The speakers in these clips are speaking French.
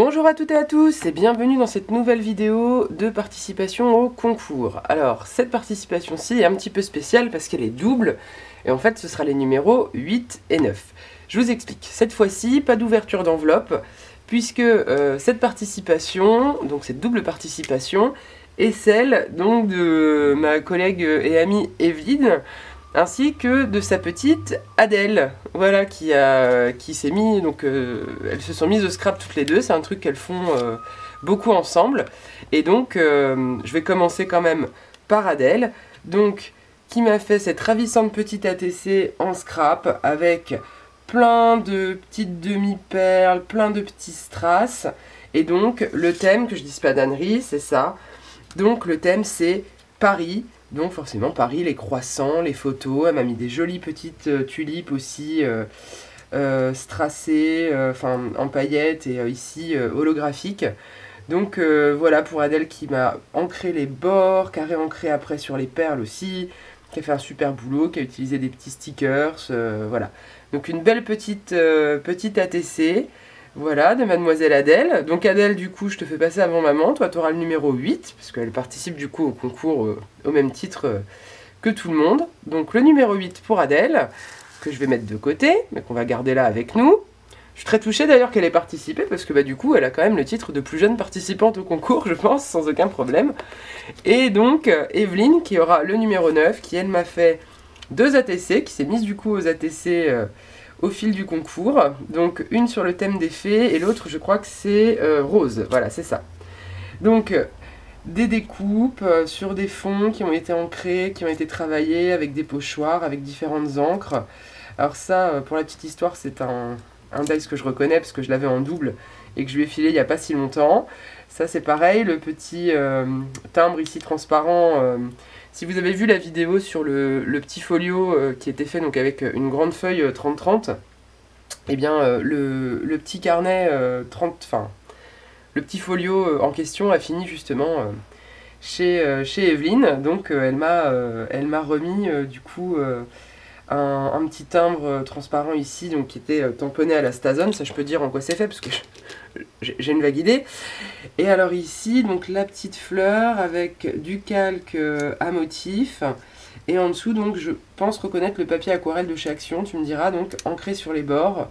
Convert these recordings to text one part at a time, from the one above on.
Bonjour à toutes et à tous et bienvenue dans cette nouvelle vidéo de participation au concours. Alors cette participation-ci est un petit peu spéciale parce qu'elle est double et en fait ce sera les numéros 8 et 9. Je vous explique, cette fois-ci pas d'ouverture d'enveloppe puisque cette participation, donc cette double participation, est celle donc de ma collègue et amie Evelyne, ainsi que de sa petite Adèle, voilà, qui s'est mis, donc elles se sont mises au scrap toutes les deux, c'est un truc qu'elles font beaucoup ensemble, et donc je vais commencer quand même par Adèle, donc qui m'a fait cette ravissante petite ATC en scrap, avec plein de petites demi-perles, plein de petits strass, et donc le thème, que je dise pas d'ânerie, c'est ça, donc le thème c'est Paris. Donc forcément Paris, les croissants, les photos, elle m'a mis des jolies petites tulipes aussi strassées, enfin en paillettes et ici holographiques. Donc voilà pour Adèle qui m'a ancré les bords, qui a réancré après sur les perles aussi, qui a fait un super boulot, qui a utilisé des petits stickers, voilà. Donc une belle petite ATC. Voilà, de Mademoiselle Adèle. Donc Adèle, du coup, je te fais passer avant maman. Toi, tu auras le numéro 8, parce qu'elle participe du coup au concours au même titre que tout le monde. Donc le numéro 8 pour Adèle, que je vais mettre de côté, mais qu'on va garder là avec nous. Je suis très touchée d'ailleurs qu'elle ait participé, parce que bah, du coup, elle a quand même le titre de plus jeune participante au concours, je pense, sans aucun problème. Et donc, Evelyne, qui aura le numéro 9, qui elle m'a fait 2 ATC, qui s'est mise du coup aux ATC... au fil du concours, donc une sur le thème des fées et l'autre je crois que c'est rose, voilà c'est ça. Donc des découpes sur des fonds qui ont été ancrés, qui ont été travaillés avec des pochoirs, avec différentes encres. Alors ça, pour la petite histoire, c'est un dice que je reconnais parce que je l'avais en double et que je lui ai filé il n'y a pas si longtemps. Ça c'est pareil, le petit timbre ici transparent. Si vous avez vu la vidéo sur le petit folio qui était fait donc avec une grande feuille 30-30, eh bien le petit carnet 30, enfin le petit folio en question a fini justement chez Evelyne, donc elle m'a remis du coup un petit timbre transparent ici, donc qui était tamponné à la Stazone, ça je peux dire en quoi c'est fait parce que j'ai une vague idée. Et alors ici, donc la petite fleur avec du calque à motif. Et en dessous, donc je pense reconnaître le papier aquarelle de chez Action, tu me diras, donc ancré sur les bords.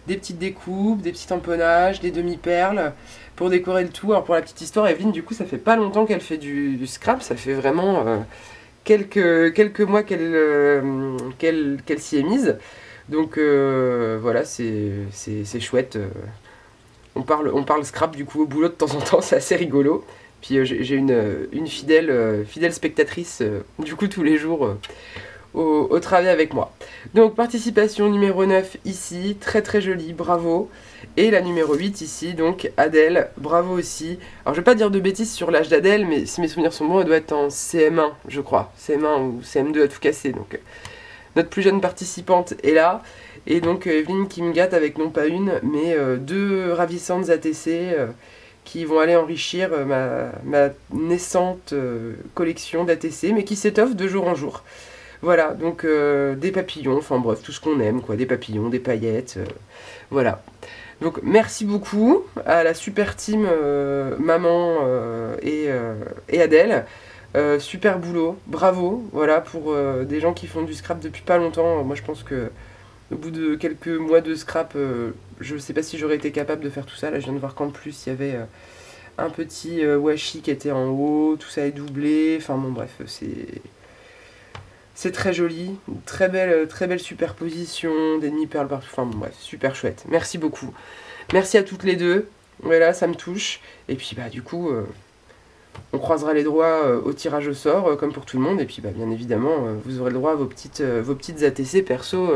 Des petites découpes, des petits tamponnages, des demi-perles pour décorer le tout. Alors pour la petite histoire, Evelyne, du coup, ça fait pas longtemps qu'elle fait du scrap, ça fait vraiment quelques mois qu'elle s'y est mise. Donc voilà, c'est chouette. On parle scrap du coup au boulot de temps en temps, c'est assez rigolo. Puis j'ai une fidèle spectatrice du coup tous les jours au travail avec moi. Donc participation numéro 9 ici, très jolie, bravo. Et la numéro 8 ici, donc Adèle, bravo aussi. Alors je vais pas dire de bêtises sur l'âge d'Adèle, mais si mes souvenirs sont bons, elle doit être en CM1 je crois. CM1 ou CM2 à tout casser. Donc notre plus jeune participante est là. Et donc Evelyne qui me gâte avec non pas une, mais 2 ravissantes ATC qui vont aller enrichir ma naissante collection d'ATC, mais qui s'étoffe de jour en jour. Voilà, donc des papillons, enfin bref, tout ce qu'on aime, quoi, des papillons, des paillettes, voilà. Donc merci beaucoup à la super team maman et Adèle. Super boulot, bravo, voilà, pour des gens qui font du scrap depuis pas longtemps. Moi je pense que au bout de quelques mois de scrap, je sais pas si j'aurais été capable de faire tout ça. Là je viens de voir qu'en plus il y avait un petit washi qui était en haut, tout ça est doublé, enfin bon bref, c'est très joli, très belle superposition, des demi-perles partout, enfin bon bref, super chouette. Merci beaucoup. Merci à toutes les deux, voilà, ça me touche. Et puis bah du coup, on croisera les doigts au tirage au sort, comme pour tout le monde. Et puis bah bien évidemment, vous aurez le droit à vos petites ATC perso,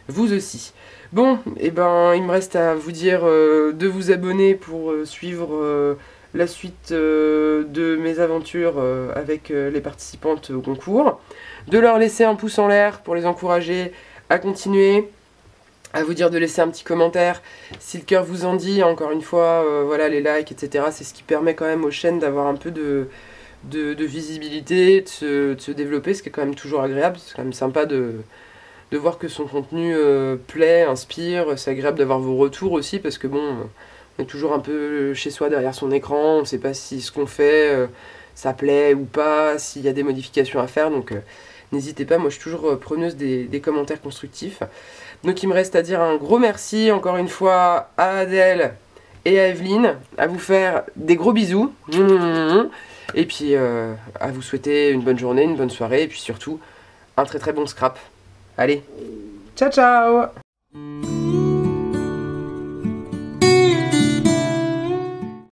vous aussi. Bon, et ben il me reste à vous dire de vous abonner pour suivre la suite de mes aventures avec les participantes au concours, de leur laisser un pouce en l'air pour les encourager à continuer, à vous dire de laisser un petit commentaire si le cœur vous en dit, encore une fois, voilà, les likes, etc. C'est ce qui permet quand même aux chaînes d'avoir un peu de visibilité, de se développer, ce qui est quand même toujours agréable, c'est quand même sympa de voir que son contenu plaît, inspire, c'est agréable d'avoir vos retours aussi, parce que bon, On est toujours un peu chez soi derrière son écran, on ne sait pas si ce qu'on fait ça plaît ou pas, s'il y a des modifications à faire, donc n'hésitez pas, moi je suis toujours preneuse des commentaires constructifs. Donc il me reste à dire un gros merci encore une fois à Adèle et à Evelyne, à vous faire des gros bisous, et puis à vous souhaiter une bonne journée, une bonne soirée, et puis surtout un très très bon scrap. Allez, ciao ciao!